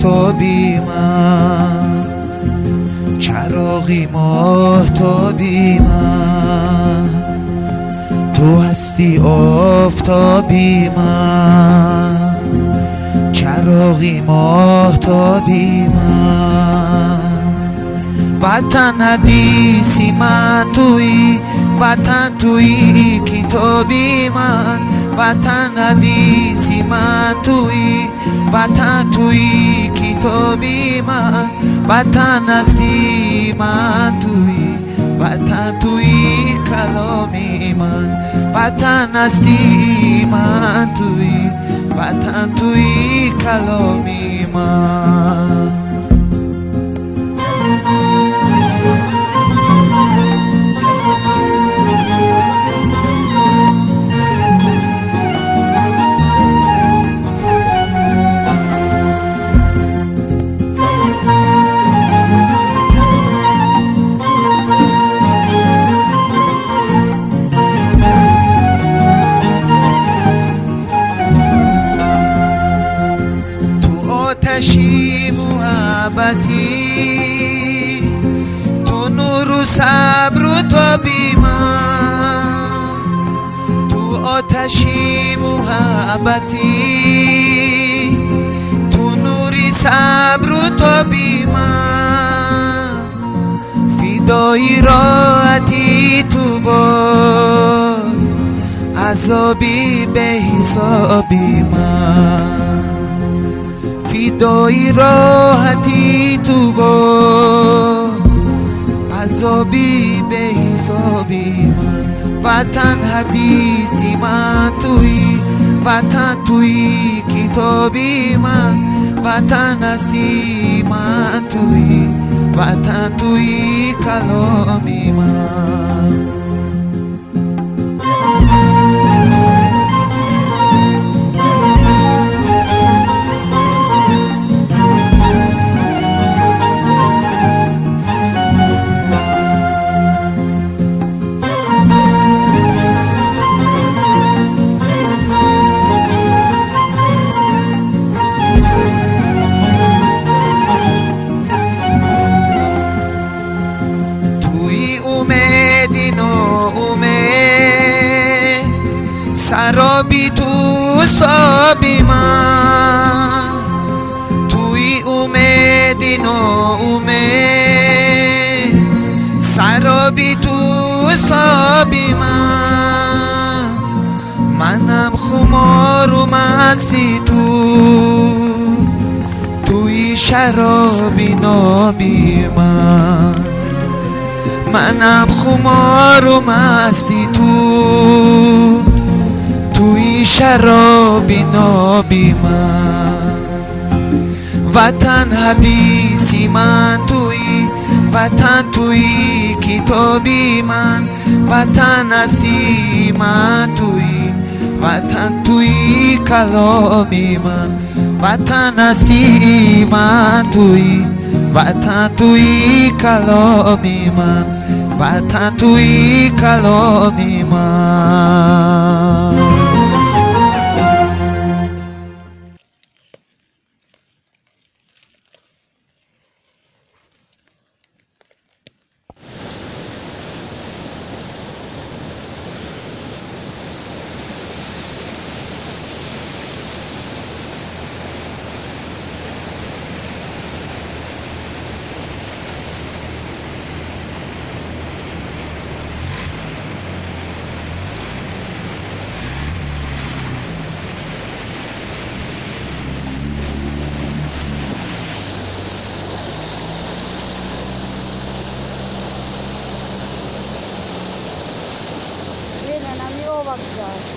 آفتابی من، چراغی ماهتابی من، تو هستی آفتابی من، چراغی ماهتابی من. وطن حدیثی من تویی، وطن تویی کتابی من، وطن حدیثی من تویی، وطن تویی کتابی من، وطن هستی من تویی، وطن تویی کلامی من، وطن هستی من تویی، وطن تویی کلامی من. آتشی محبتی، تو نور و صبر و تابی من، تو آتشی محبتی، تو نوری صبر و تابی من، فدایی راحتی تو با عذابی به حسابی من، فدایی راحتی تو با عذابی به حسابی من. وطن حدیثی من تویی، وطن تویی کتابی من، وطن هستی من تویی، وطن تویی کلامی من. سرابی تو سابی من، توی اومدی ناامید، سرابی تو سابی من، منم خمار و مستی توی شرابی نابی من، منم خمار و مستی توی شرابی نابی من. وطن حدیثی من توی، وطن توی کتابی من، وطن هستی من توی، وطن توی کلامی من، وطن هستی من توی، وطن توی کلامی من، وطن توی کلامی من. Bak güzel.